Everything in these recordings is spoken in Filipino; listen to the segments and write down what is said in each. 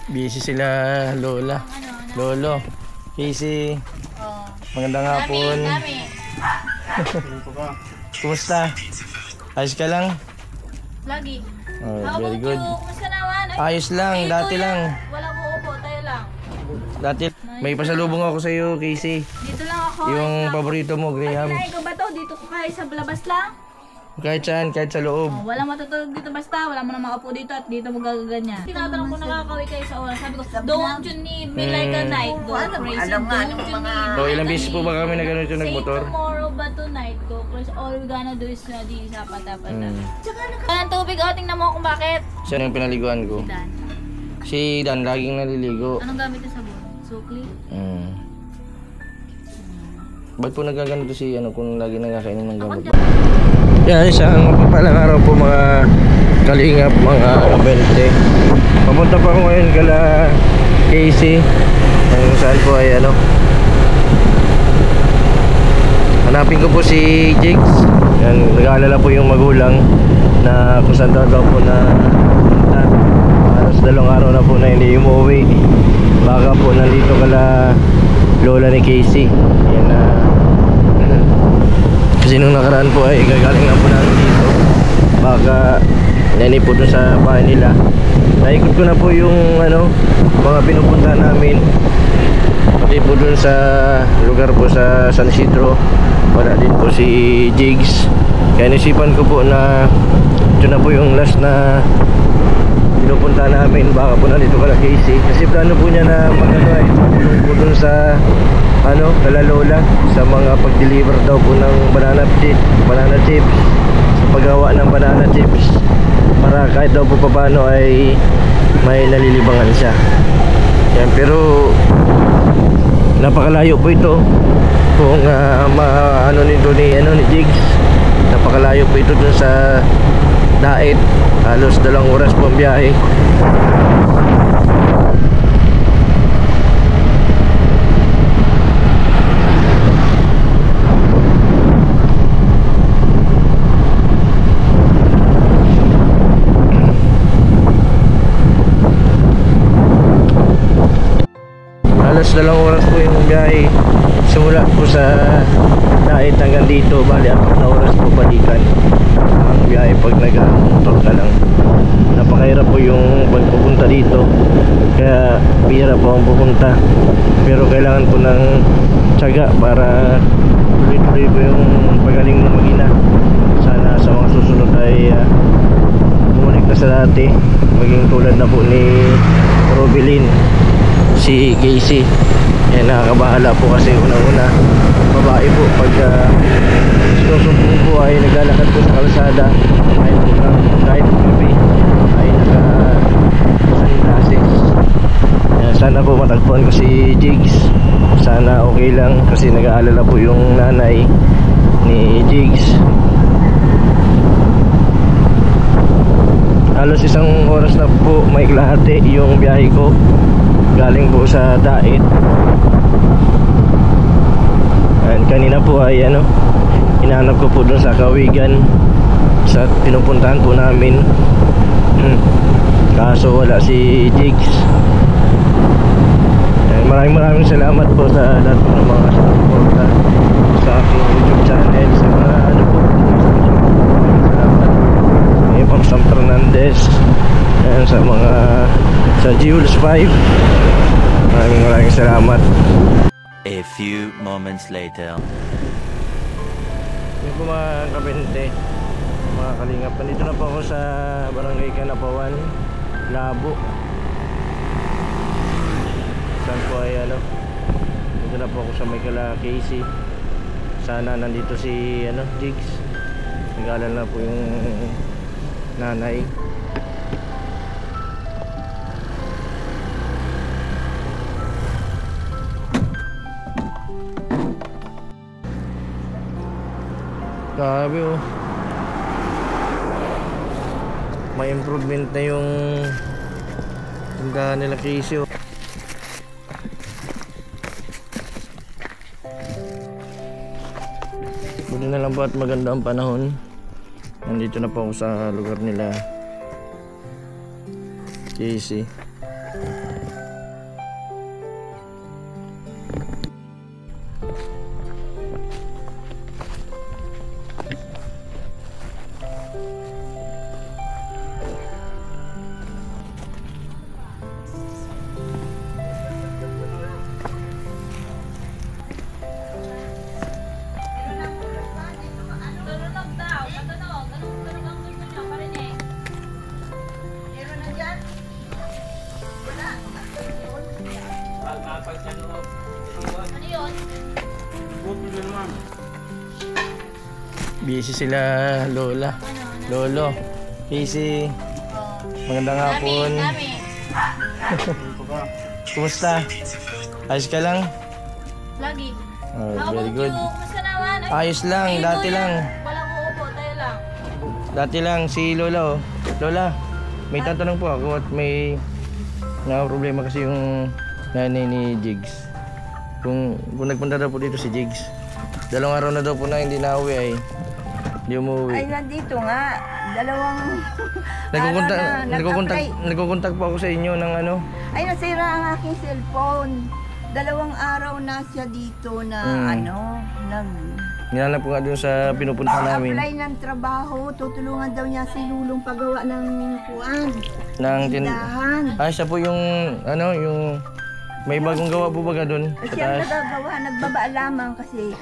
Busy sila Lola. Lolo. Casey. Magandang hapon. Kumusta? Ayos ka lang? Lagi. Oh, very good. Kumusta naman? Ayos lang, dati lang. Wala mo upo, tayo lang. Dati may pasalubong ako sa iyo, Casey. Dito lang ako. Yung paborito mo, Graham. Ay, ikaw ba to? Dito ko kaya sa labas lang? Kahit saan, kahit sa loob. Oh, walang matutulog dito basta. Wala mo na makaupo dito at dito mo gagaganyan. Tinatanong ko nakakawi kayo sa oras. Sabi ko, don't you need me like a night? Go crazy. Alam nga nung mga... So, ilang beses po ba kami na ganito nagmotor? Say tomorrow ba tonight? Go crazy. All we gonna do is di sapatapat na. Walang tubig. O, tingnan mo kung bakit. Siya yung pinaliguan ko. Dan. Si Dan, laging naliligo. Anong gamit na sabon? Sukli? Ba't po nagaganito si kung lagi nangakainin ng gamot? Yeah, isang mapapalang araw po mga kalingap, mga kabente. Papunta pa ako ngayon kala Casey. Kung saan po ay hanapin ko po si Jigs. Yan, nag-aalala po yung magulang na kung saan daw po na punta. Halos 2 araw na po na hindi umuwi. Baka po nandito kala lola ni Casey. Yan na. Kasi nung nakaraan po ay gagaling na po namin dito. Baka nani po dun sa bahay nila. Naikot ko na po yung mga pinupunta namin. Pati po dun sa lugar po sa San Isidro, wala din po si Jigs. Kaya nisipan ko po na ito na po yung last na pinupunta namin. Baka po nandito kala Casey. Kasi plano po niya na magtulong po dun sa kala lola sa mga pag-deliver daw po ng banana chips, sa paggawa ng banana chips, para kahit daw po paano ay may nalilibangan siya. Yan, pero napakalayo po ito kung nito ni Jigs. Napakalayo po ito dun sa Dait. Halos 2 oras po ang biyahe. Halos 2 oras po yung biyahe simula po sa Dait hanggang dito. Bali 4 na oras po balikan ang biyahe pag nag-motor ka lang. Napakahirap po yung pagpupunta dito, kaya bihira po ang pupunta, pero kailangan po ng tiyaga para tuloy-tuloy po yung pagaling ng mag-ina. Sana sa mga susunod ay bumalik na sa dati, maging tulad na po ni Robilin, si Casey. Yan, nakakabahala po kasi unang-una babae po pag sinusumpong po ay naglalakad po sa kalsada kahit gabi ay naka-sunglasses. Sana po matagpuan ko si Jigs. Sana okay lang kasi nag-aalala po yung nanay ni Jigs. Halos 1 oras na po may kalahati yung biyahe ko galing po sa Dait. And kanina po ay hinahanap ko po dun sa Kawigan sa pinupuntahan po namin. Kaso wala si Jigs. And maraming salamat po sa lahat po ng mga suporta sa aking YouTube channel, sa mga salamat kay Pam Sam Fernandez, and sa mga sa Jules 5. Maraming salamat. A few moments later. Yung po mga kabente, mga kalingap, nandito na po ako sa Barangay Kanapawan, Labo. Saan po ay dito na po ako sa may kala Casey. Sana nandito si Jigs. Nag-aalala na po yung nanay. Grabe oh. May improvement na yung tindahan nila Casey oh. Buti na lang po at maganda ang panahon. Nandito na po ako sa lugar nila Casey. Ano yun? Busy sila, Lola. Lolo. Busy. Magandang hapon. Dami. Kumusta? Ayos ka lang? Lagi. Oh, How very about good. you? Kumusta naman? Ay, Ayos lang, ayun, dati Lola. lang. Walang uupo, tayo lang. Dati lang si Lola oh. Lola, may tatanong po ako at may problema kasi yung nanay ni Jigs. Kung nagpunta daw po dito si Jigs. 2 araw na daw po na hindi nauwi ay hindi Ay, umuwi. nandito nga. Dalawang Nagkukontak po ako sa inyo ng ano. Ay, nasira ang aking cellphone. 2 araw na siya dito na Nilalap ko nga doon sa pinupunta namin. apply ng trabaho. Tutulungan daw niya si Lulong pagawa ng kuan. Ng Tindahan. siya po yung yung may bagong gawa po baga doon sa Siya taas. nagagawa, nagbaba lamang kasi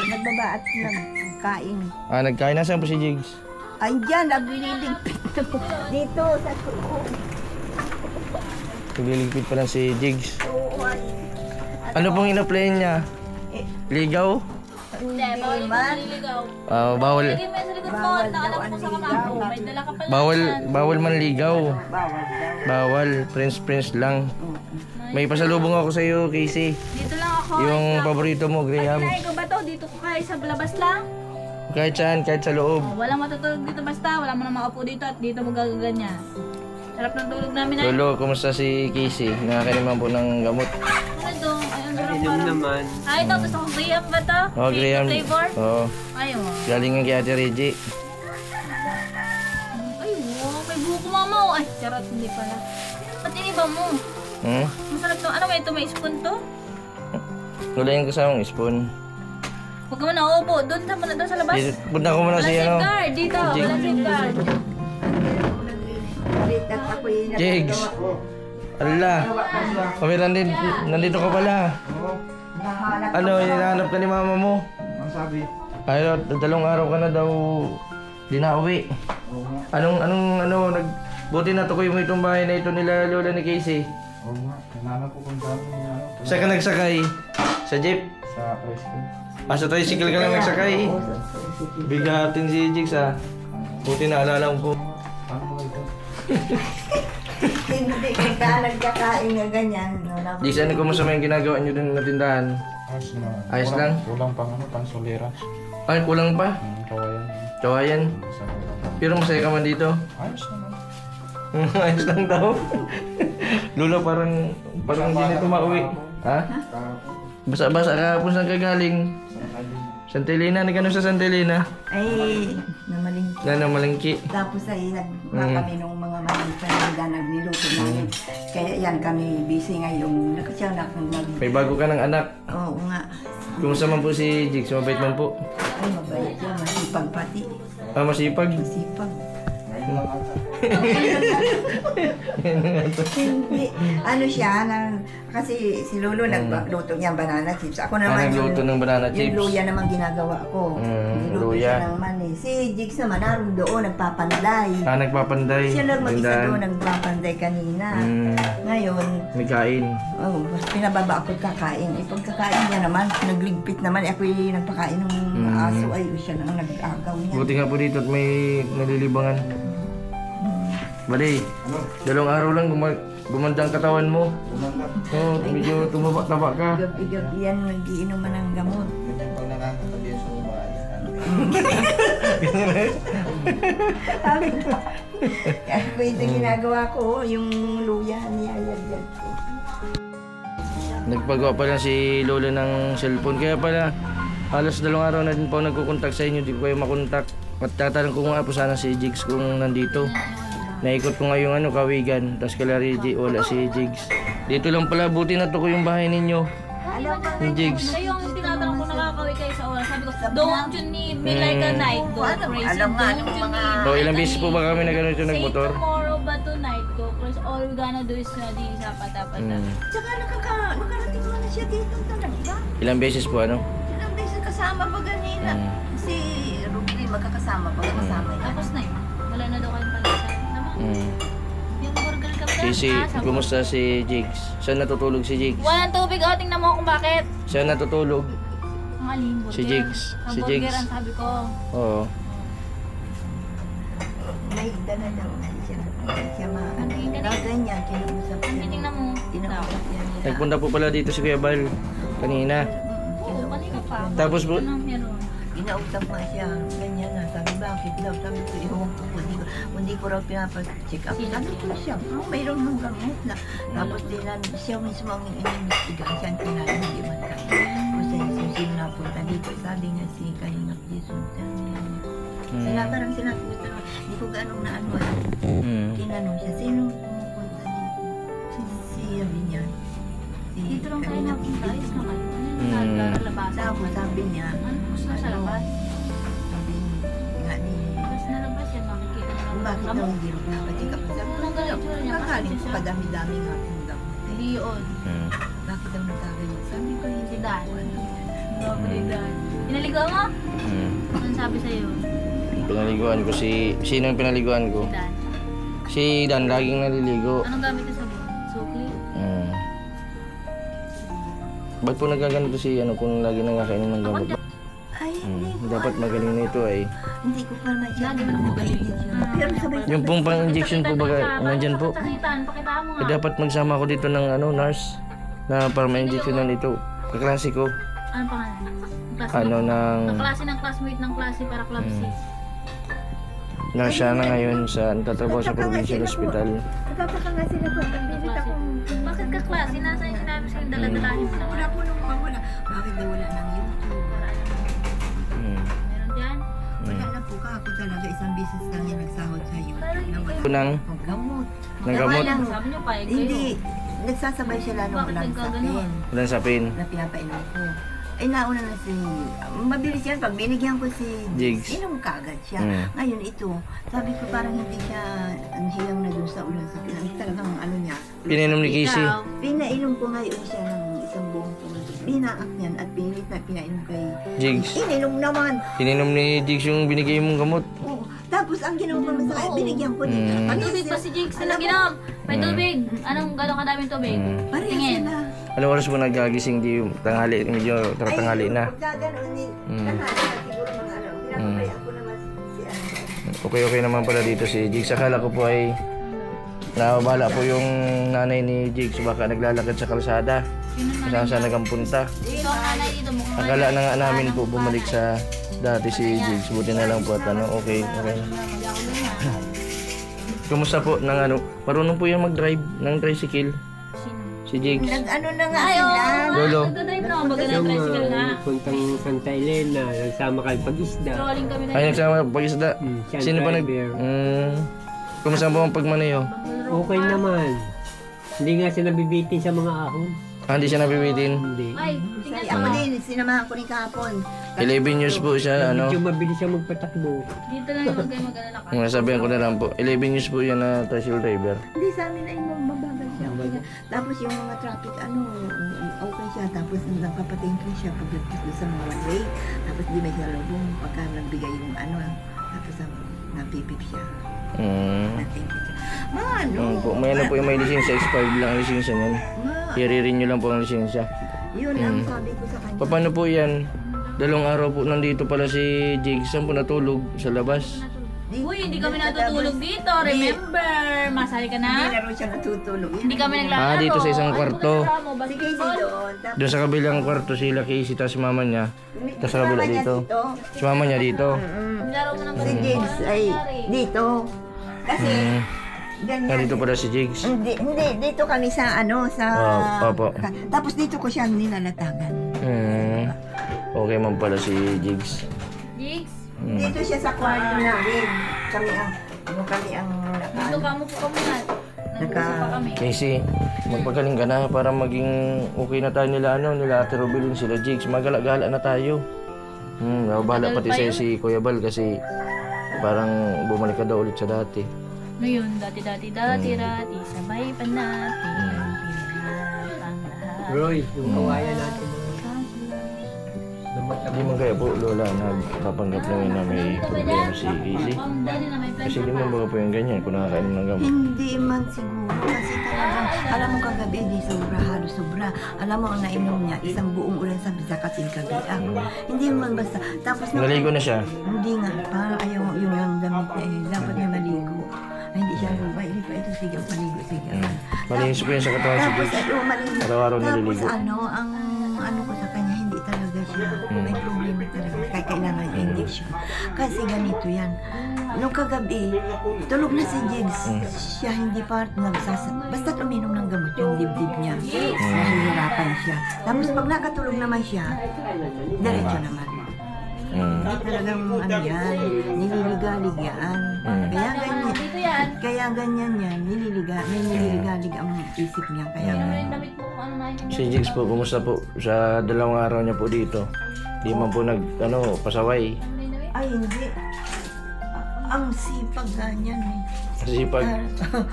nagbaba at nagkain. Nagkain na saan po si Jigs? Andyan, nagliligpit dito sa suko. Nagliligpit pa lang si Jigs. Oo, Ano pong ina-play niya? Ligaw? Hindi, bawal yung man. manliligaw. Bawal. Lagyan mo yan sa likod mo. Naalam ko sa kamako. May dala ka pala. Bawal man ligaw. Bawal daw. Bawal. Prince lang. May pasalubong ako sa iyo, Casey. Dito lang ako. Yung paborito mo, Graham. Kinain ko ba to? Dito ko kaya sa labas lang? Kahit saan, kahit sa loob. Walang matutulog dito basta. Wala mo na makaupo dito at dito magaganyan. Sarap ng tulog namin ay. Lolo, kumusta si Casey? Nakakaliman po ng gamot. Ano ito? Ay, ang sarap parang. Ay, ito. Gusto kong Graham ba to? Graham. Flavor? Oo. Ayaw. Galing nga kay Ate Reggie. Ay, wow. May buhok mama. Oh. Ay, charot. Hindi pala. Ba't iniba mo? Masarap to. Ano ba ito? May spoon to? Wala yung kasamang spoon. Huwag ka mo nauupo. Doon sa muna doon sa labas. Dito, punta ko muna Wala si safeguard. Dito. Wala safeguard. At ako'y Jigs. Ala. Kami nandito ka pala. nahanap Ano, hinahanap ka ni mama mo? Ang sabi? Ay, 2 araw ka na daw di na uwi. Buti na tukoy mo itong bahay na ito nila Lola ni Casey. Oo nga, hinanap ko kung saan Saan ka nagsakay? Sa jeep? sa preschool. Sa tricycle ka lang nagsakay. Bigatin si Jigs Buti na alala ko. Ano ba ito? Hindi ka nagkakain nga ganyan. Jigs, ano kumusta yung ginagawa nyo dun na tindahan? Ayos na. Ayos lang? Kulang pang pang solera. Ay, kulang pa. Kawayan. Kawayan. Sa kulang. Pero masaya ka man dito. Ayos naman. Ayos lang daw. Lola, parang hindi na mauwi. Ha? Basa-basa ka kung saan ka galing. Santelina, nagano sa Santelina? Ay, namalingki. Malangki. Tapos ay kami nung mga malingki na nagniluto namin. Kaya yan kami busy ngayon. Nakasyanak May bago ka ng anak. Oo nga. Kumusta man po si Jigs? Mabait man po. Ay, mabait yan. Masipag pati. Masipag. Masipag. Hindi. Ano siya, kasi si Lolo nagluto niya banana chips. Ako naman Nagluto ng banana chips. yung luya naman ginagawa ko. Niluto luya. siya ng mani. Si Jigs naman, naroon doon, nagpapanday. Nagpapanday. Siya lang mag-isa Tindahan. doon, nagpapanday kanina. Ngayon, May kain. pinababa ako kakain. Pagkakain niya naman, nagligpit naman. Ako yung nagpakain ng aso. Ay, siya nang nag-agaw niya. Buti nga po dito at may nalilibangan. Bali, 2 araw lang gumanda ang katawan mo. Medyo tumaba-taba ka. Gabi-gabi yan, nagiinuman ng gamot. Ganyan pag nakakatabi sa bahay. Sabi ko, kaya ko ito ginagawa ko, yung luya niya, yan ko. Nagpagawa pa lang si Lola ng cellphone. Kaya pala, halos 2 araw na din po nagkukontak sa inyo. Di ko kayo makontak. At tatanong ko nga po sana si Jigs kung nandito. Naikot ko nga yung Kawigan. Tapos kala Reggie, wala si Jigs. Dito lang pala, buti na to ko yung bahay ninyo. Yung Jigs. Siya yung tinatanong ko nakakawi kayo sa oras. Sabi ko, don't you need me like a night? Go crazy. Alam nga, Don't nung you mga- need me So, ilang like beses a po ba kami na ganito Say nagmotor? tomorrow ba tonight? Go crazy. All we gonna do is di sapat-dapat na. Tsaka nakarating mo na siya dito talaga. Ilang beses po ano? Ilang beses kasama pa ganina. Si Ruby magkakasama pa. Kasama yan. Tapos na yun. Wala na daw kayong palasan. Naman. Yung burger ka ba? Casey, kumusta si Jigs? Saan natutulog si Jigs? Walang tubig, oh. Tingnan mo kung bakit. Saan natutulog? Ang aling burger. Si Jigs. Si Ang Jigs. burger ang sabi ko. Oo. May dala daw na siya. Siya Ang tingin ka din. ganyan, kinausap Ang niya. titingnan mo. Kinausap niya nila. Nagpunta po pala dito si Kuya Bal kanina. Oo, kanina pa. Tapos po, Anong meron? Kinausap nga siya, ganyan na. Sabi, bakit daw? Sabi ko, iwan ko, hindi ko raw pinapacheck up. Sabi ko siya, mayroon ng gamot na. Tapos siya mismo ang inimbestigahan siya, kinain, hindi man kaya. Kasi sino napunta dito, sabi nga si Kalingap Jesus. Sila parang sinabi ko, hindi ko ganong naano. Tinanong siya, sino pumunta dito? Si sabi niya. Dito lang tayo napunta. Ayos na kayo. Ano Mm. yung nalabasan? Tapos sabi niya, Ano gusto na sa labas? sabi nga ni, Tapos nalabas yan. Makikita na lang. bakit daw hindi rin napacheck up? Sabi ko, Anong galing itsura niya? kakaling ko, Kasi padami-dami nga akong gamot. Hindi yun. Bakit daw nagkagayon? Sabi ko, Si hindi Dan. ko ano. Grabe Dan. Pinaligaw mo? Anong sabi sa'yo? Pinaliguan ko sino yung pinaliguan ko? Si Dan. Si Dan, laging naliligo. Anong gamit niya sa buwan? Sukli? Ba't po nagaganito si kung lagi nangakainin ng gamot? Ay, hindi ko Dapat magaling na ito ay. Hindi ko pa masyado Lagi mo na magaling. Pero sabay Yung pong pang-injection po baga, nandyan po. Sakitan, pakita mo nga. Dapat magsama ko dito ng nurse na para ma-injectionan ito. Kaklase ko. Anong pangalan? Klase Ng Kaklase ng classmate ng klase para club C. nurse siya na ngayon sa nagtatrabaho sa provincial hospital. Nagkataka nga sila ko, nandito akong... Bakit ka klase? Nasa yung sinabi sa'yo daladalahin mo Wala lang. po nung mawala. Bakit daw wala ng YouTube? Meron dyan? Wala na po ka. Ako talaga isang beses lang niya nagsahod sa YouTube na wala Nang akong gamot. Ng gamot? Wala, sabi niyo pa, eh, Hindi. Nagsasabay siya lalo Bakit walang nagkagano? sapin walang sapin. na pinapainom ko. Ay, nauna na si... Mabilis yan. Pag binigyan ko si Jigs. inom kaagad siya. Mm. Ngayon ito, sabi ko parang hindi siya ang hiyang na doon sa ulan sa pinang. Talagang ano niya. Pininom ni Casey. Ikaw, Pinainom ko ngayon siya ng isang buong tulos. Binaak niyan at pinilit na pinainom kay... Jigs. Ininom naman. Pininom ni Jigs yung binigay mong gamot. Oo. Tapos ang ginawa ko naman sa kanya, binigyan ko din. Mm. may tubig pa si Jigs. Ano ginom? May tubig. Anong gano'ng kadaming tubig? Pareha Tingin. sila. Anong oras mo nagagising di tanghali, medyo tanghali na. Pagka gano'n, Mm. tanghali na siguro mga ano. Pinapabayaan ko naman si ano. Okay naman pala dito si Jigs. Akala ko po ay nababala po yung nanay ni Jigs. Baka naglalakad sa kalsada. Sino na? Kung saan nagkampunta. Ito ang nanay dito. Mukhang Akala na nga namin po bumalik sa dati si Jigs. Buti na lang po at okay na. Kumusta po ng marunong po yung mag-drive ng tricycle si Jigs. Nag-ano na nga Ay, oo. sila. Lolo. Nagdadrive naman baga ng tricycle nga. Puntang Santa Elena, nagsama kayo pag-isda. Strolling kami na. Ay, nagsama pag-isda. Siya ang Sino pa nag... driver. Kumusta po ang pagmaneho? Okay naman. Hindi nga siya nabibitin sa mga ahon. Hindi siya nabibitin. Hindi. Ay, tingnan Ako mo. din, sinamahan ko ni kahapon. 11 years po siya, Medyo mabilis siya magpatakbo. Dito lang yung kayo mag-alala ka. Nasabihan ko na lang po. 11 years po yan na tricycle driver. Hindi sa amin ay mabagal siya. Okay siya. Tapos yung mga traffic, okay siya. Tapos nagpapatingin siya pagdating doon sa mga one way. Tapos di may salubong pagka nagbigay yung tapos napipip siya. Natingin siya. Po, may po yung may lisensya, expired lang ang lisensya niyan. I-renew lang po ang lisensya. Yun ang sabi ko sa kanya. Paano po yan? 2 araw po nandito pala si Jigs. Saan po natulog? Sa labas? Uy, hindi kami natutulog dito. Remember, masali ka Hindi na? na rin siya natutulog. Hindi kami naglalaro. Dito sa isang kwarto. Si Casey doon. Tapos Doon sa kabilang kwarto sila Casey, tapos si mama niya. Tapos sa kabila mama niya dito. Si mama niya dito. Laro mo ng Si James ay dito. Kasi ganyan. Nandito pala si Jigs. Hindi, dito kami sa sa... Opo. Tapos dito ko siya nilalatagan. Okay man pala si Jigs. Jigs, Dito siya sa kwarto namin. Kami ang dito ka mo po kami na. Nag-usap pa kami. Casey, magpagaling ka na para maging okay na tayo nila Ate Rubilin, sila Jigs. Magala-gala na tayo. Bahala pati sa'yo si Kuya Bal kasi parang bumalik ka daw ulit sa dati. Ngayon, dati, sabay pa natin. Pinahap ang lahat. Roy, yung kawayan natin. Hindi man kaya po, Lola, nagpapanggap lang yun na may problema si Casey. Kasi di man baga po yung ganyan kung nakakainom ng gamot. Hindi man siguro kasi talagang alam mo kagabi di sobra halos sobra. Alam mo ang nainom niya isang buong ulan sa bisa kasing kabiak. Hindi man basta tapos Naligo na siya. hindi nga parang ayaw yung damit niya dapat niya maligo. Ay, hindi siya lumay, hindi pa ito sige paligo. Malinis po yan sa katawan si Tapos Casey. malinis. Araw-araw Tapos naliligo. ang ano ko sa kanya hindi talaga siya may problema talaga kaya kailangan injection. Kasi ganito yan. Nung kagabi, tulog na si Jigs. Siya hindi pa basta uminom ng gamot yung dibdib niya. Nahihirapan siya. Tapos pag nakatulog naman siya, diretso naman. Hindi talagang ano yan, nililigalig yan. Kaya ganyan yan, may nililigalig ang isip niya. Kaya Si Jigs po, kumusta po? Sa 2 araw niya po dito. Di man po pasaway. ay hindi. Ang sipag ganyan eh. Kasi pag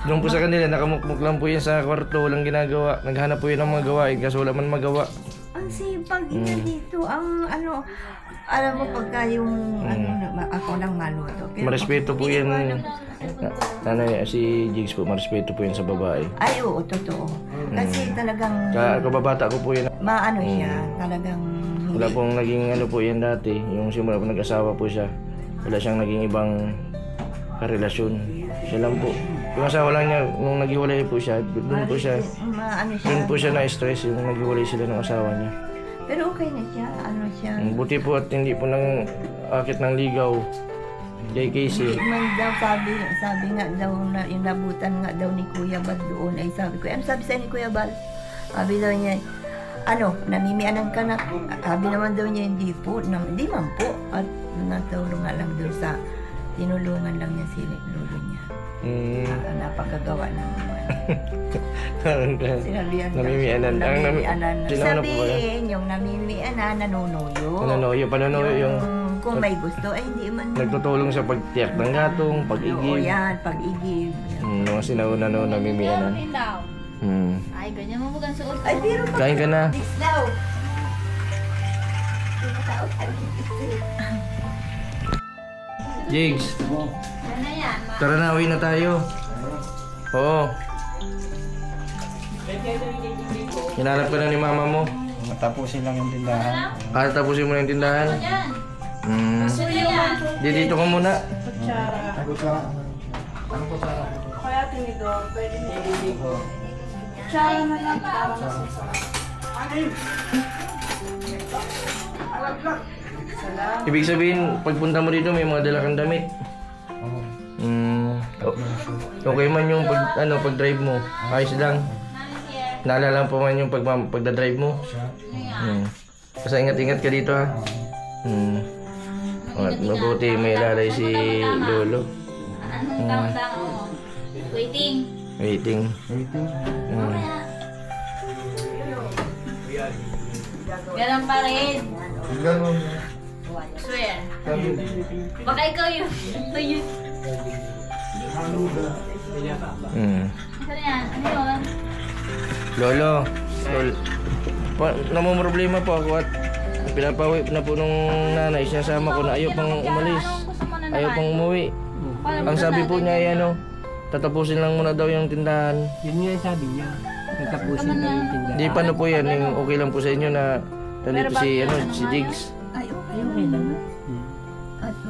doon po sa kanila, nakamukmuk lang po yan sa kwarto, walang ginagawa. Naghanap po yan ng mga gawain kasi wala man magawa. Ang sipag niya dito, ang ano, alam mo pagka yung ako lang maluto. Pero Marespeto po yan. Nanay, si Jigs po, marespeto po yan sa babae. ay oo, totoo. Kasi talagang Kababata ko po yan. maano siya, talagang Wala pong naging ano po yan dati. Yung simula po nag-asawa po siya. Wala siyang naging ibang karelasyon. Siya lang po. Yung asawa lang niya, nung naghiwalay po siya, doon po siya. maano siya. Doon po siya na-stress yung naghiwalay sila ng asawa niya. Pero okay na siya, ano siya. Buti po at hindi po nang akit ng ligaw kay Casey. Man daw sabi nga daw na inabutan nga daw ni Kuya Bal doon ay sabi ko, ano sabi sa'yo ni Kuya Bal? Sabi daw niya, ano, namimianan ka na. Sabi naman daw niya, hindi po, hindi man po. At natulong nga lang doon sa, tinulungan lang niya si lolo niya. Napagagawa ng sinabihan daw siya, Namimianan. namimianan. Sino na po ba yan? Sabihin, yung namimianan, nanunuyo. Panunuyo yung Kung may gusto, ay hindi man. nagtutulong sa pagtiyak ng gatong, Oo, pag-igib. yan, pag-igib. Mga sinauna namimianan. Ay, ganyan mo bugang suot. Ay, biro pa. Kain ka na. Dislaw. Jigs, Ano yan? tara na, uwi na tayo. Oo. Hinanap ka na ni mama mo. Matapusin lang yung tindahan. Tapusin mo na yung tindahan. Yan. Hmm. Ano yan? Dito ka muna. Ano ka? Ano po sana? Ibig sabihin, pagpunta mo dito may mga dala kang damit. Oo. Okay man yung pag-drive mo. Ayos lang. Naalala pa man yung pagdadrive mo. Basta ingat-ingat ka dito ha. At mabuti may lalay si Lolo. Anong tawag-tawag mo? Waiting. Waiting. Ganun pa rin. Ganun. Swear. Baka ikaw yun. Ito yun. Ano yan? Ano yun? Lolo, namumroblema po ako at pinapawi na po nung nanay. Sinasama ko na ayaw pang umalis. Ayaw pang umuwi. Ang sabi po niya ay tatapusin lang muna daw yung tindahan. Yun nga yung sabi niya. Nagtapusin na yung tindahan. Di paano po yan? Yung okay lang po sa inyo na nandito si Jigs. Ay, okay lang.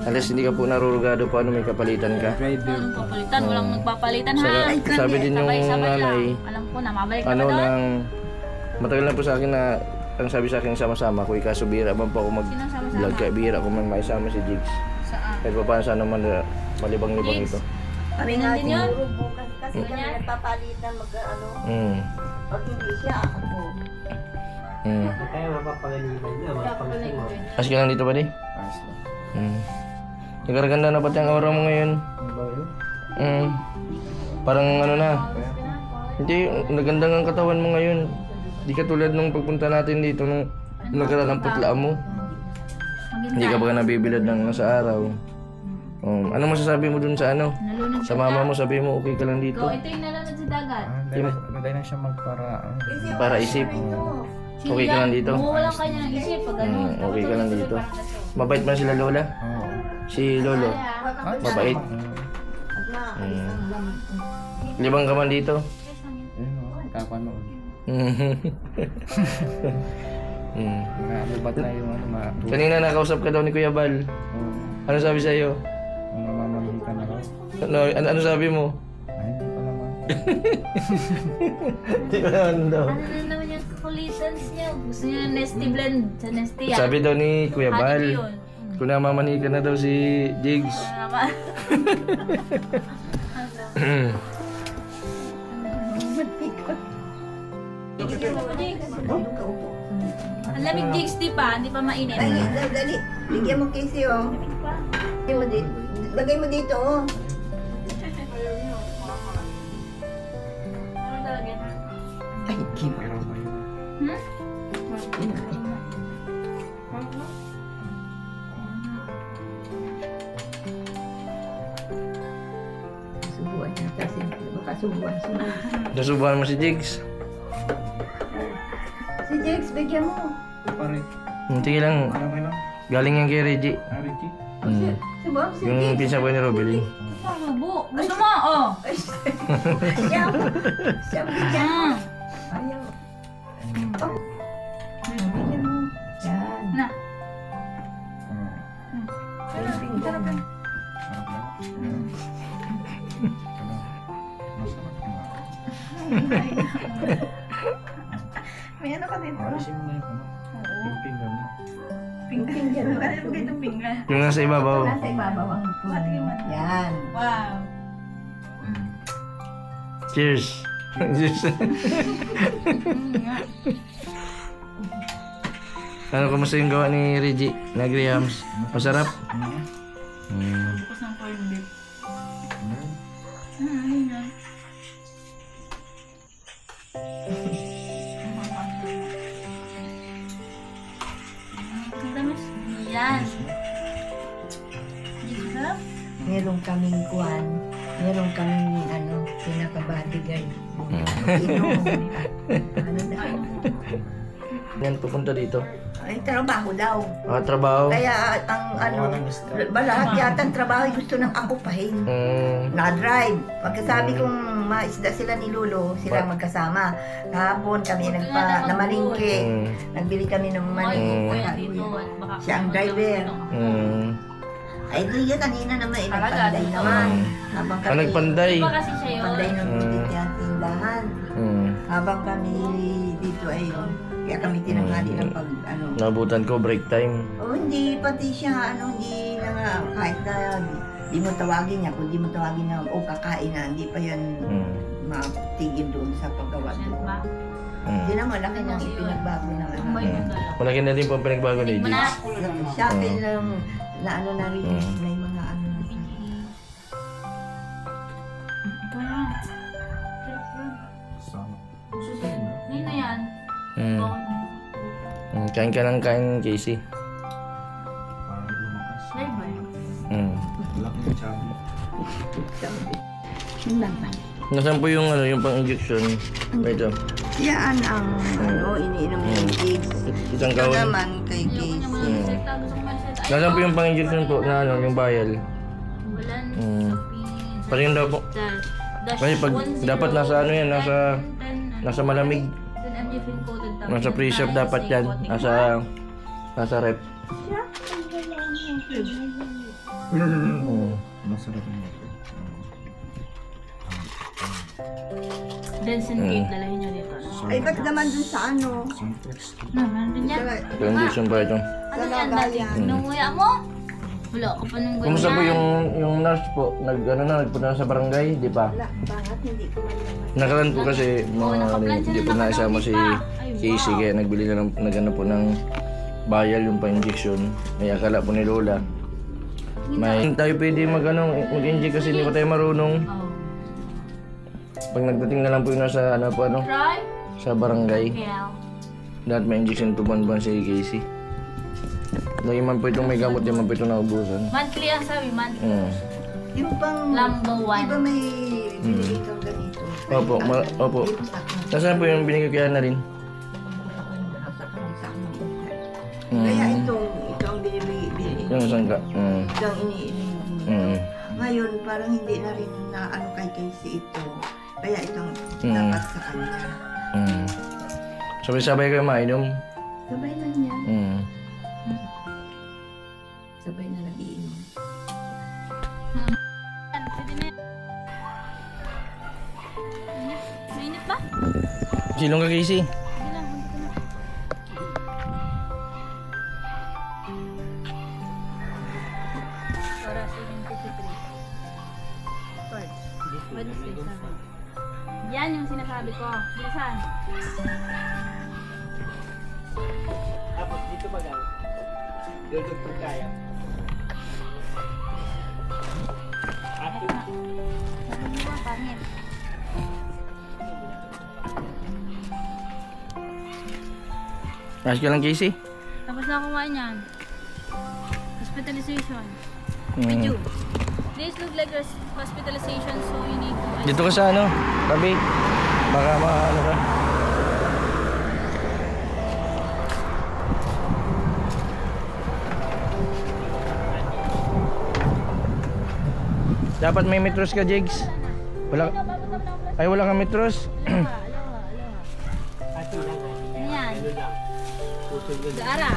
Alas hindi ka po narurugado paano may kapalitan ka. Driver. Walang papalitan. Walang magpapalitan ha. Sabi din yung Sabay-sabay lang. nanay, Alam ko na, mabalik na ano ba doon? nang matagal na po sa akin na ang sabi sa akin sama-sama ko ikaso bira man po ako mag Sinong sama-sama? vlog kaya bira ko man maisama si Jigs. Saan? Kahit pa paano sana man malibang-libang Jigs? ito. Kami Ganun nga din yun? siguro bukas kasi kami nagpapalitan mag-ano. Pag hindi siya, ako po. Kaya mapapagalitan na, mapapagalitan mo. As ka lang dito ba di? Ayos lang. Nagkaraganda na pati ang aura mo ngayon. Ano ba yun? Parang ano na. Hindi, naganda nga ang katawan mo ngayon. Di ka tulad nung pagpunta natin dito nung nagkaroon ng putla mo. Hindi ka ba nabibilad ng sa araw? Ano masasabi mo dun sa ano? Nalunod Sa mama mo, sabi mo okay ka lang dito. Ito yung nalunod sa dagat. Hindi na siya magpara. Para isip. Okay ka lang dito? Oo, walang kanya ng isip. Pag ano. Okay ka lang dito. Mabait man sila lola? Oo. Si lolo? Mabait? Libang ka man dito? Ayun o, kapanood. Nakalubat na yung ano, Kanina nakausap ka daw ni Kuya Bal. Oo. Ano sabi sa'yo? Mamamalihin ka na raw. Ano sabi mo? Ay, hindi pa naman. Hindi ko naman daw. Ano na naman yung kulisans niya? Gusto niya ng Nesty blend sa Nesty yan. Sabi daw ni Kuya Ano Bal, yun? kung namamani ka na daw si Jigs. Ano naman? Ang lamig Jigs, di pa? Hindi pa mainit. Ay, dali. Bigyan mo Casey, oh. Lagay mo dito. Lagay mo dito, oh. Ano talaga? Ay, Kim. Pero ba yun? Hmm? Subuan niya kasi makasubuan siya. Nasubuhan mo si Jigs. Si Jex, bigyan mo. Pare, Sige lang, alam mo lang. galing yan kay Reggie. Ricky? Subuan si Yung Jex. pinsa po ni Robelin. Mabo. Gusto mo? Oh. Siya. Siya, bigyan mo. Ah. Ayaw. Oh. Bigyan mo. Yan. Na. Pinggan. Sarap lang. Masarap na. May ano ka dito? Alisin mo na yung ano. Yung pinggan mo. Pinggan. Ano mo itong pinggan? Yung nasa ibabaw. Nasa ibabaw ang puno. Yan. Wow. Cheers. Cheers. Ano, kumusta yung gawa ni Reggie? Na Grahams? Masarap? Tapos ng corned beef. Ang tamis. Yan. Sarap. Meron kaming kuwan. Meron kaming ano, pinaka-bodyguard. Ano daw? Yan, pupunta dito. Ay, trabaho daw. Trabaho. Kaya ang ano, lahat yata ang trabaho gusto ng akupahin. Na-drive. Pagkasabi kong maisda sila ni Lolo, sila magkasama. Kahapon kami namalingke. Nagbili kami ng mani. Siya ang driver. Ay, doon yan kanina naman, nagpanday naman. Habang kami, Nagpanday. Iba kasi siya yun. panday ng tindahan. Habang kami dito ay, kaya kami tinanghali ng pag, ano. Nabutan ko, break time. Oh, hindi, pati siya, ano, hindi na nga, kahit na, di mo tawagin niya, kung di mo tawagin na, o kakain na, hindi pa yan matigil doon sa paggawa doon. Hindi na malaki na ipinagbago na ano. Malaki na din po ang pinagbago ni Jigs. Sa akin lang, na ano na rin, may mga ano na siya. Hindi na yan. Kain ka ng kain, Casey. Parang lumakas. Flavor. Laki ng chubby. Yun lang ba? Nasaan po yung ano, yung pang-injection? Ito. Yan ang ano, iniinom ng Jigs. Isang Ito kahon. naman kay Ayoko niya Casey. malasita. Gusto ko malasita. Nasaan po yung pang-injection po na ano, yung vial? Walan. Pareho daw po. Kasi pag dapat nasa ano yan, nasa malamig. Nasa pre-shop dapat yan. Nasa rep. Masarap na. Dense and cake, dalahin nyo dito. Ay, ba't naman dun sa ano? Syntex. No, meron din yan. Ito injection pa ito. Ano yan dati? Nunguya mo? Wala ka pa nung ganyan. Kumusta po yung nurse po? Nagpunta na sa barangay, di pa? Bakit hindi ko malaman? Nakalan po kasi hindi po naisama si Casey kaya nagbili na nagano po ng vial yung pa-injection. May akala po ni Lola. May tayo pwede mag-inject kasi hindi pa tayo marunong. Pag nagdating na lang po yun sa Try? sa barangay. Kaya. Lahat may injection po buwan si Casey. Lagi man po itong may gamot, di man po itong naubusan. Monthly ang sabi, monthly. Yung pang... Lambo Di ba 1. may binigay kang ganito? Opo, opo. Nasaan po yung binigay kaya na rin? Kaya ito ang binibigay. Yung sangga. Ito ang iniinom dito. Mm. Ngayon, parang hindi na rin na ano kay Casey ito. Kaya itong Mm. dapat sa kanya. Sabay-sabay kayo mainom. Sabay lang niya. Sabay na nag-iinom. Pwede na yan. Mainit ba? Silong ka, Casey. Sige lang, punta na. Oras 7:53. First, Wednesday, 7. Yan yung sinasabi ko. Bilisan. Tapos dito ba gang? Dudog po kaya. Ito na. Sabi mo ba, pangit. Ayos ka lang, Casey. Tapos na kumain yan. Hospitalization. Mm. Video. This look like hospitalization, so you need to... Dito ka sa ano, tabi. Baka maano ka. Dapat may metros ka, Jigs. Wala. Ay, wala kang metros. Ati lang. Ano yan? Ano lang. Pusog yun. Gaara.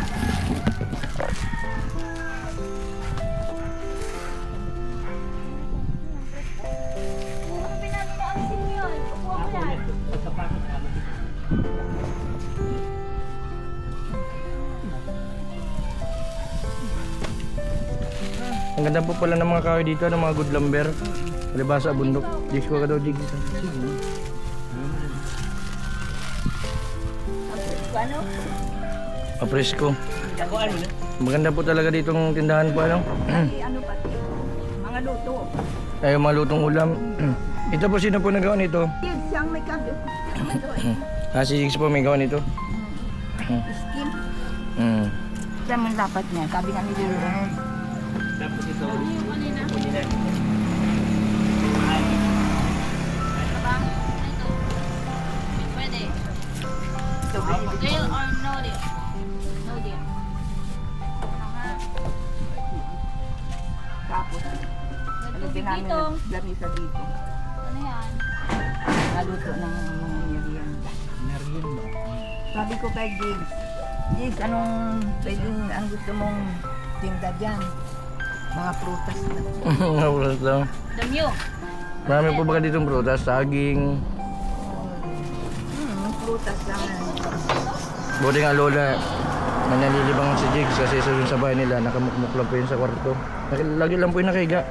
Puro pinano na alisin mo yun. Upuan mo yan. Pagkapasok kami. Ang ganda po pala ng mga kahoy dito, ng mga good lumber. Palibasa bundok. Jigs ko ka daw, Jigs. Ano? Apresko. Ako ano na? Maganda po talaga ditong tindahan po, ano. Ano pati? Mga luto. Ay, mga lutong ulam. Ito po, sino po nagawa nito? Yan, siyang may kabit. Si Jigs po may gawa nito. Skin. Mm. Yan mo dapat niya. Sabi nga nila. Tapos ito. Ano yung kanina? Huli na. Ano ba? Ito. Pwede. Ito, binibigyan. Deal or no deal? No deal. Aha. Tapos, Nagtubig namin dito. lamisa dito. Ano yan? Naluto ng mga merienda. Merienda. Sabi ko kay Jigs, Jigs, anong pwedeng, ang gusto mong tinda dyan? Mga prutas na. Prutas lang. Damyo. Marami po ba ditong prutas? Saging. Prutas lang. Buti nga lola, may nalilibang si Jigs kasi sa bahay nila, nakamukmuk lang po yun sa kwarto. Lagi lang po yung nakahiga.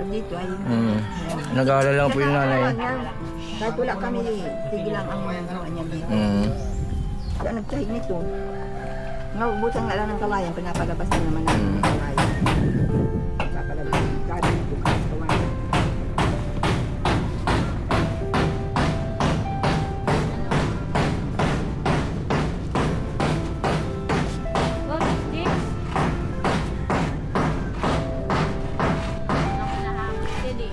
Dito ay... Nag-aalala lang po yung nanay. Kahit wala kami, sige lang ang gawa niya dito. Kaya nagtahig nito. Naubusan nga lang ng kawayan, pinapalabas na naman namin ng kawayan. Pinapalabas ng kawayan dito kahit kawayan. Oh, this? Ako na ha. Steady.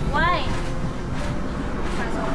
Why? Pasok.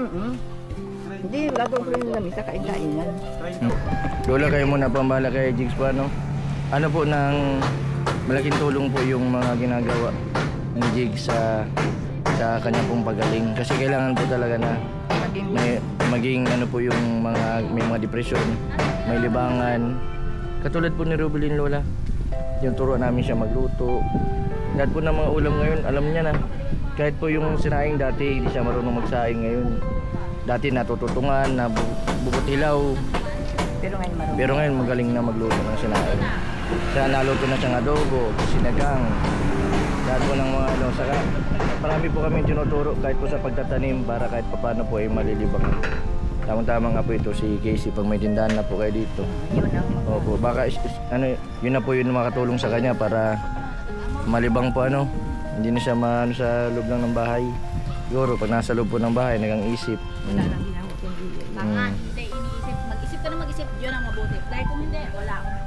Hindi, gagawin ko rin namin sa kain-kainan. Lola, kayo muna pambala kay Jigs po, ano? Ano po ng malaking tulong po yung mga ginagawa ni Jigs sa kanya pong pagaling. Kasi kailangan po talaga na maging ano po yung may mga depresyon, may libangan. Katulad po ni Rubilin, Lola. Yung turuan namin siya magluto. Lahat po ng mga ulam ngayon, alam niya na. Kahit po yung sinaing dati, hindi siya marunong magsaing ngayon. Dati natututungan, bubutilaw. Pero ngayon magaling na magluto ng sinaing. Kaya naluto na siyang adobo, sinagang. Lahat po ng mga ano, saka marami po kami tinuturo kahit po sa pagtatanim para kahit paano po ay malilibang. Tamang-tama nga po ito si Casey pag may tindahan na po kayo dito. Opo, baka ano, yun na po yung makatulong sa kanya para malibang po ano. Hindi na siya maano sa loob lang ng bahay. Siguro pag nasa loob po ng bahay nagang-isip. Tanga, hindi iniisip. Mag-isip ka na mag-isip, yun ang mabuti. Dahil kung hindi, wala akong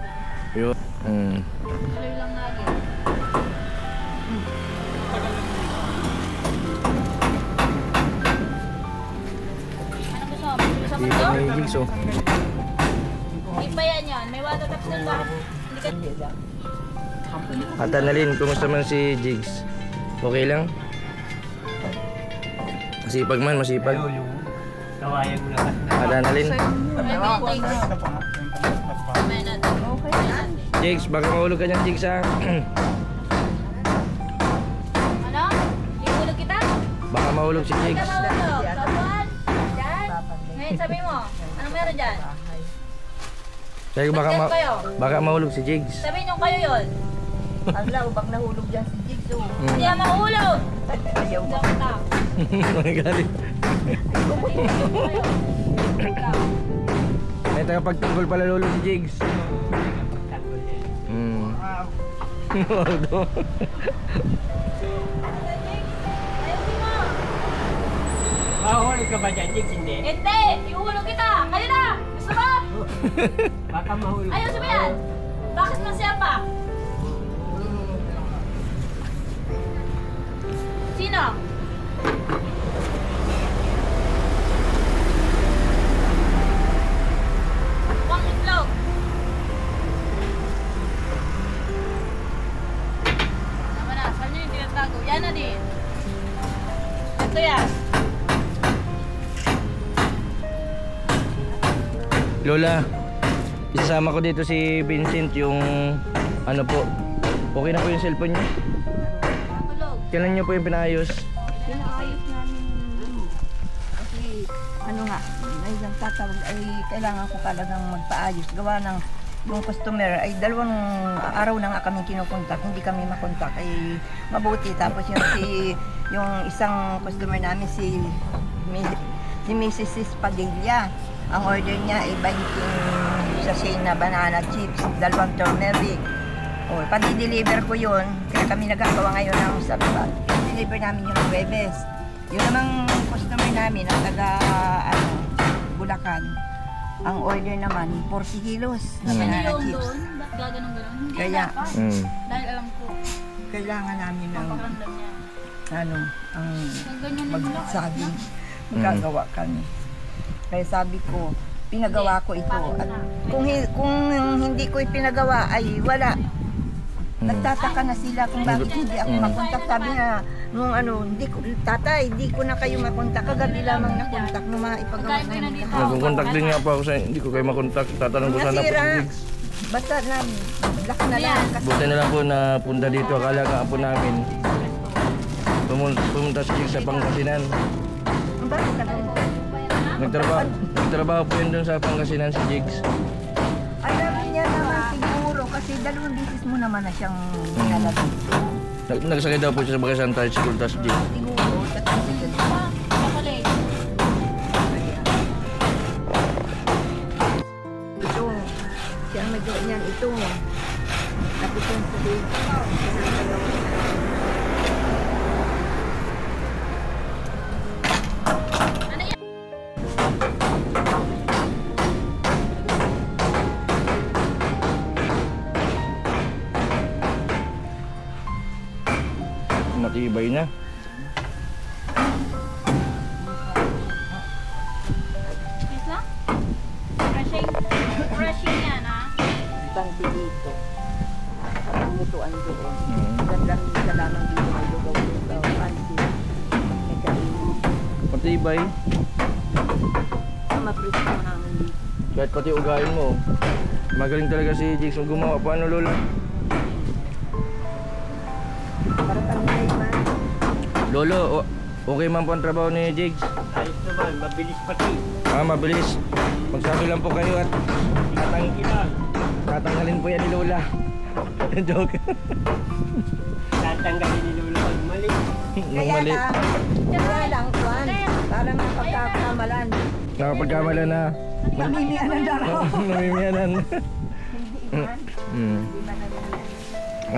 Yun. tuloy lang lagi. Ano gusto mo? Sa Dito mundo? may Jigs, oh. Hindi pa yan yun. May water taps din ba? Hindi ka... At Annalyn, kumusta man si Jigs? Okay lang? Masipag man, masipag. Yung kawayan mo na. At Annalyn, May natin. Jigs, baka mahulog ka niyan, Jigs, ha? Ano? Ihulog kita? Baka mahulog si Huwag Jigs. ka mahulog. Kapuan? Dyan? Ngayon sabi mo, anong meron dyan? Sabi ko, Ba't kayo? baka mahulog si Jigs. Sabihin nyo kayo yun. Ala, bang nahulog dyan si Jigsaw. Hindi yan mahulog. Ayaw mo. Diyan ka. Magaling. May tagapagtanggol pala lolo si Jigs. Wow. Mahulog ka ba dyan, Jigs? Hindi. Hindi! Ihulog kita! Kayo na! Gusto mo? Baka mahulog. Ayaw sabihan! Bakit man siya pa? Sino? Wang itlog! Tama na, saan nyo yung tinatago? Yan na din. Ito yan. Lola, isasama ko dito si Vincent yung ano po. Okay na po yung cellphone niyo? Tulog. Kailan niyo po yung pinayos? Pinaayos namin. Kasi, ano nga, ay nagtatawag, ay kailangan ko talagang magpaayos. Gawa ng yung customer, ay 2 araw na nga kami kinukontak, hindi kami makontak, ay mabuti. Tapos yung isang customer namin, si Mrs. Padilla, ang order niya ay 20 sachet na banana chips, 2 turmeric. O, padi-deliver ko yun, kaya kami nagagawa ngayon ng Sabat. Deliver namin yung Huwebes. Yun namang customer namin, ang taga Bulacan. Ang order naman, 40 kilos na Ano banana yung chips. doon? Ba't gaganong-ganon? Hindi Kaya, dapat. Dahil alam ko, kailangan namin ng, paparamdam niya. ang Ang ganyan na nila. magsabi, magagawa kami. Kaya sabi ko, pinagawa ko ito. At kung hindi ko ipinagawa, ay wala. Nagtataka na sila kung bakit hindi ako makontak. Sabi na, nung hindi ko, tatay, hindi ko na kayo makontak. Kagabi lamang nakontak nung mga ipagawa Pagkain ko na namin. dito. Nagkukontak din nga po ako sa hindi ko kayo makontak. Tatanong ko sana po si Nasira. Jigs. Basta na, laki na lang. Kasi Buti na lang po na punta dito. Akala nga po namin pumunta si Jigs sa Pangasinan. bakit na Nagtrabaho po yun dun sa Pangasinan si Jigs. alam niya naman siguro kasi 2 beses mo naman na siyang nalagay. Nagsakit daw po siya sa Bagasan Tricycle tas Jigs. Siguro, sa tricycle. Chocolate. Ito, siya ang magawa niyan. Ito, tapos yung sabihin. Ano yan? Matibay na. Matibay. Maprito mo namin dito. Kahit pati ugain mo. Magaling talaga si Jigs ang gumawa. Paano lola? Para tanggay man. Lolo, okay man po ang trabaho ni Jigs? Ayos naman, mabilis pati. Mabilis. Magsabi lang po kayo at tatanggalin po yan ni Lola. Joke. Tatanggalin ni Lola pag mali. Kaya Mali. lang, Juan. Para mapagkakamalan. Nakapagkamala na. Namimianan na ako. Namimiyanan.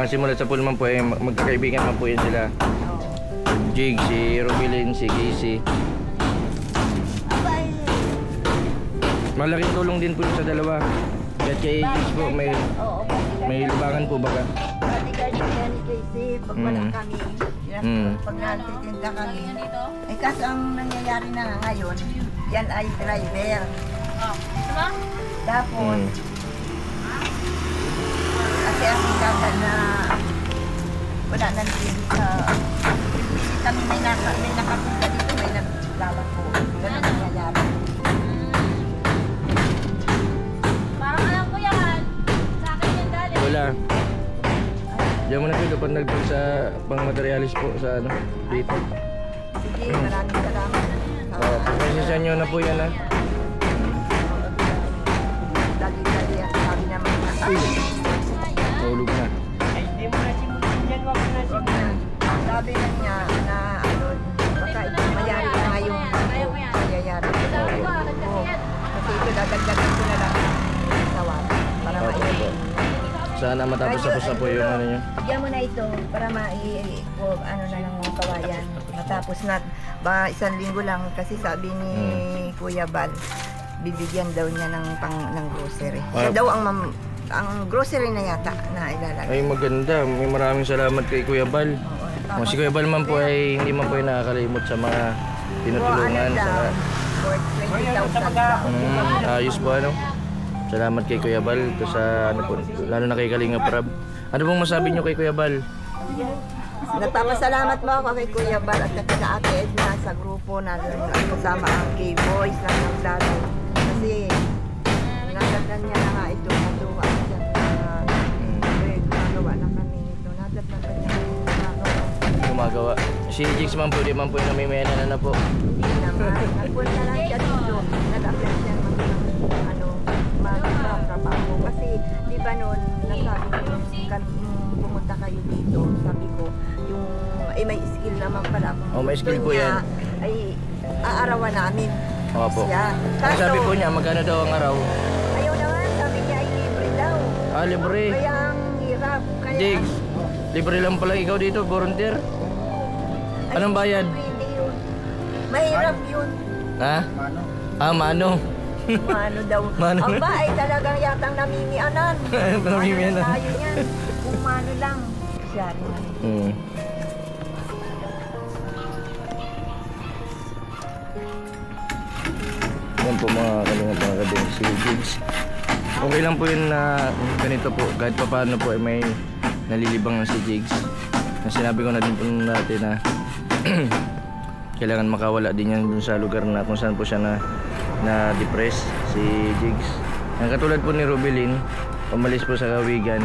Simulat sa Pullman po eh, magkakaibigan man po yan sila. Jig, si Rubilin, si Casey. Malaking tulong din po sa dalawa. Kahit kay Jigs po, may libangan po baga. Bodyguard niya ni Casey, pag wala kami, pag nagtitinda kami. Eh kaso ang nangyayari na ngayon, yan ay driver. Diba? Tapos, kasi ang kata na wala nang pili sa kami may nakapunta dito, may naglalak po. Ganun ang nangyayari. Parang alam ko yan. Sa akin yan galing. Wala. Diyan mo na kayo dapat nagpag sa pang-materialis po sa ano, dito. Sige, maraming salamat. Pagkasisan nyo na po yan ha. Dali-dali ang sabi naman na, Mahulog na. Ay, hindi mo na simulan yan, wag mo na simulan. sabi na niya na ano, baka mayari na ngayong mayayari. Oo. Kasi ito dadagdagan ko na lang ng tawad para maiin. Sana matapos na po yung ano nyo. Bigyan mo na ito para ano na lang ng kawayan. Matapos na, ba isang linggo lang kasi sabi ni Kuya Bal, bibigyan daw niya ng grocery. Siya daw ang grocery na yata na ilalagay. Ay maganda. May maraming salamat kay Kuya Bal. Oo, Si Kuya Bal man po ay hindi man po ay nakakalimot sa mga tinutulungan. For 20,000 daw. Ayos po ano. Salamat kay Kuya Bal. Ito sa ano po, lalo na kay Kalinga Prab. Ano pong masabi nyo kay Kuya Bal? Nagpapasalamat mo ako kay Kuya Bal at sa Ate Edna sa grupo na kasama ang K-Boys na nagdalo. Kasi nadatnan niya na nga ito, natuwa siya na gumagawa na kami ito. Nadatnan pa niya Gumagawa. Si Jigs man po, di man po yung namimena na po. hindi naman. Nagpunta lang siya dito. Nag-apply siya magtrabaho. Kasi di ba noon, nasabi ko, pumunta kayo dito, sabi ko, yung may skill naman pala. Oh, may skill po yan. Ay aarawan namin. Opo. Siya. Ang sabi po niya, magkano daw ang araw? Ayaw naman, sabi niya ay libre daw. Libre. Kaya ang hirap. Kaya, Jigs, libre lang pala ikaw dito, volunteer. Anong bayad? Pwede yun. Mahirap yun. Ha? Mano. Mano daw. Mano. Ang ba ay talagang yatang namimianan. Namimianan. Ano tayo yan? Kung mano lang. Siya rin. Yan po mga kalingap mga kabing si Jigs. Okay lang po yun na ganito po. Kahit pa paano po ay may nalilibang si Jigs. Na sinabi ko na din po natin na kailangan makawala din yan dun sa lugar na kung saan po siya na depress si Jigs. Ang katulad po ni Rubilin, umalis po sa Kawigan.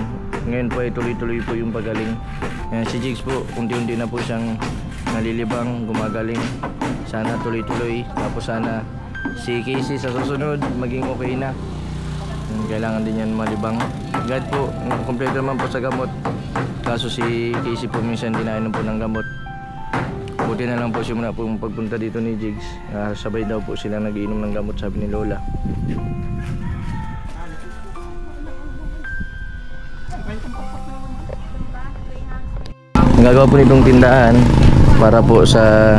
Ngayon po ay tuloy-tuloy po yung pagaling. Si Jigs po, unti-unti na po siyang nalilibang, gumagaling. Sana tuloy-tuloy. Tapos sana si Casey sa susunod maging okay na. Kailangan din yan malibang. God po, kompleto naman po sa gamot. Kaso si Casey po minsan dinainom po ng gamot. Buti na lang po simula po yung pagpunta dito ni Jigs. Sabay daw po sila nagiinom ng gamot, sabi ni Lola. Ang gagawa po nitong tindahan para po sa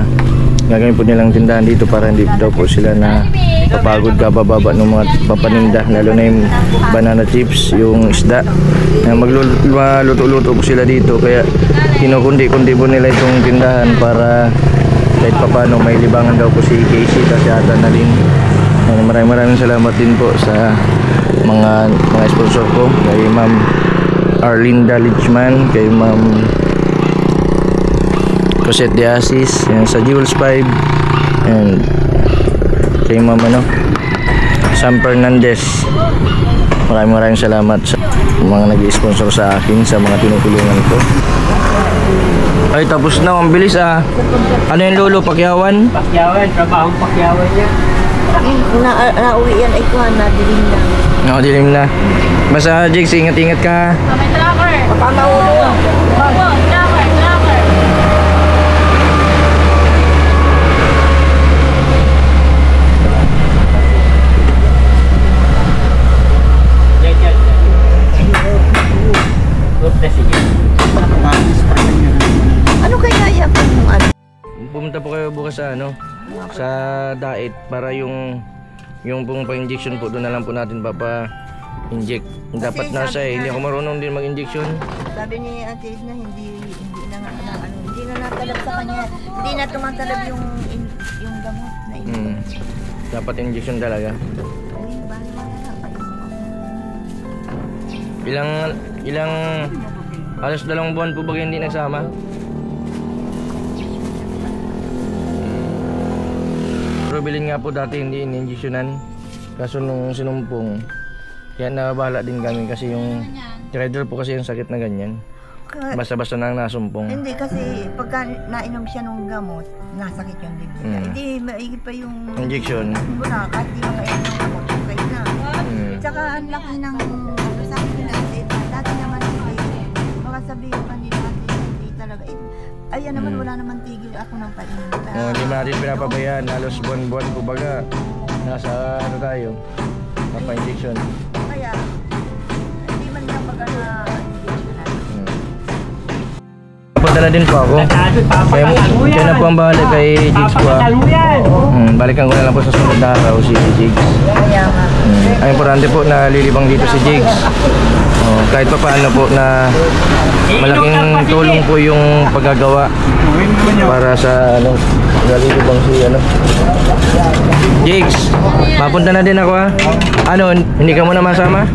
gagawin po nilang tindahan dito para hindi daw po sila na papagod kabababa ng mga papaninda, lalo na yung banana chips, yung isda. Maluto-luto po sila dito kaya kinukundi-kundi po nila itong tindahan para kahit papano may libangan daw po si Casey kasi ata na rin. Maraming salamat din po sa mga sponsor ko, kay Ma'am Arlinda Lichman, kay Ma'am Cosette de Asis, yan, sa Jules 5, And kay Ma'am Sam Fernandez, maraming salamat sa mga nag-sponsor sa akin, sa mga tinutulungan ko. Ay, tapos na, ang bilis ah. Ano yung lolo, pakyawan? Pakyawan, trabahong pakyawan niya. Nauwi yan, ito na, dilim na. Dilim na. Basta Jigs, ingat-ingat ka. May tracker. Baka maulo. Opo, tracker. Ano kaya yan kung ano? Pumunta po kayo bukas sa sa diet para yung pong pa-injection po doon na lang po natin papa-inject. Dapat nasa hindi ako marunong din mag-injection. Sabi ni Ate Edna, hindi na natalab sa kanya. Hindi na tumatalab yung gamot na Dapat injection talaga. Ilang halos 2 buwan po ba kayo hindi nagsama? Pero bilin nga po dati hindi in-injectionan. Kaso nung sinumpong, kaya nabahala din kami kasi yung rider po kasi yung sakit na ganyan. Basta-basta nang nasumpong. Hindi kasi pagka nainom siya ng gamot, nasakit yung dibdib. Hindi, maigi pa yung Injection. muna, kahit di makainom ng gamot, okay na. Tsaka ang laki ng sabi nila, dati naman baka sabihin pa nila hindi talaga. Ayan naman, wala naman tigil ako ng painom. Hindi mo natin pinapabayaan, halos buwan-buwan po baga. Nasa tayo, mapa-injection. Kaya, hindi man lang mag-injection. Punta na din po ako. Kaya na po ang bahala kay Jigs po ah. Balikan ko na lang po sa sunod na araw si Jigs. Kaya nga. Ang importante po na lilibang dito si Jigs. Kahit pa paano po na malaking tulong po yung paggagawa para sa nalilibang si Jigs, mapunta na din ako ha. Hindi ka muna masama?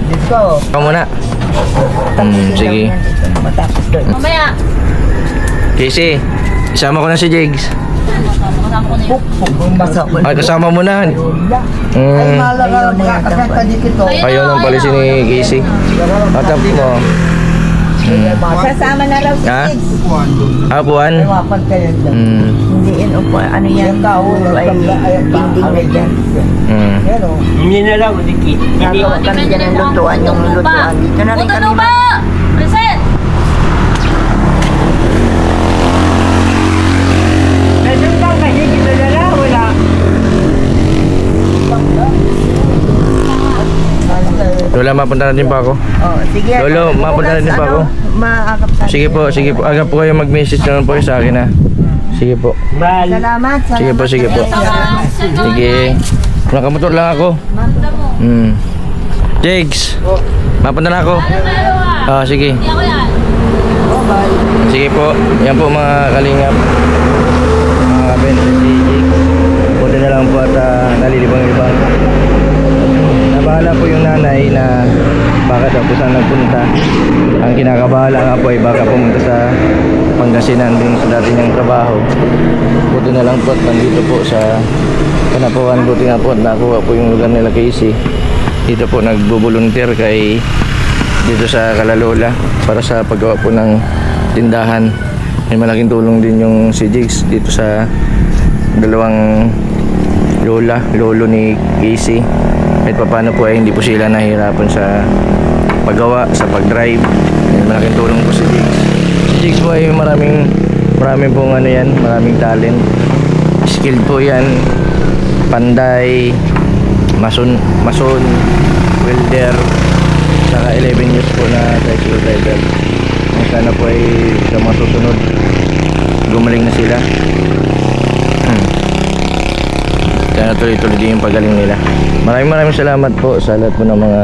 Ikaw muna. Sige. Mamaya. Casey, isama ko na si Jigs. Kasama mo na. Ayaw nang palisin ni Casey. Atap mo. Sasama na raw si Ha? Jigs. Apuan? Hindi yun, ano yan, puro ay dingding na dyan. Hindi na lang, udikit. Gagawa kami dyan ng lutuan, yung lutuan. Dito na rin kami Present! Nasaan lang kasi kita na lang, wala. Lola, mapunta na din pa ako. Sige. Lolo, mapunta na din pa ako. Maagap sa Sige po. Agad po kayo mag-message na lang po kayo sa akin ha. Sige po. Salamat. Sige po. Sige. Nakamotor lang ako. Jigs, mapunta na ako. Sige. Hindi ako yan. Sige po. Yan po mga kalingap. Mga benefit si Jigs. Punta na lang po at nalilibang-libang. Nabahala po yung nanay na baka daw po saan nagpunta. Ang kinakabahala nga po ay baka pumunta sa Pangasinan din sa dati niyang trabaho. Buti na lang po at nandito po sa Kanapuan. Buti nga po at nakuha po yung lugar nila Casey. Dito po nagbo-volunteer kay dito sa Kalalola para sa paggawa po ng tindahan. May malaking tulong din yung si Jigs dito sa dalawang lolo ni Casey. Kahit pa paano po ay hindi po sila nahihirapan sa paggawa, sa pag-drive. Malaking tulong po si Jigs. Si Jigs po ay maraming pong maraming talent. Skilled po yan. Panday, mason, welder, saka 11 years po na tricycle driver. Sana po ay sa mga susunod gumaling na sila. Sana tuloy-tuloy din yung pagaling nila. Maraming salamat po sa lahat po ng mga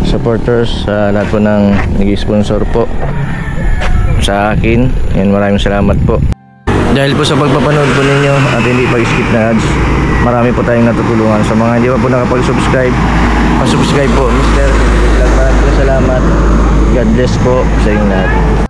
supporters, sa lahat po ng nag-sponsor po sa akin. Yan, maraming salamat po. Dahil po sa pagpapanood po ninyo at hindi pag-skip na ads, marami po tayong natutulungan. Sa mga hindi pa po nakapag-subscribe, pa-subscribe po, Mr. Maraming salamat. God bless po sa inyo lahat.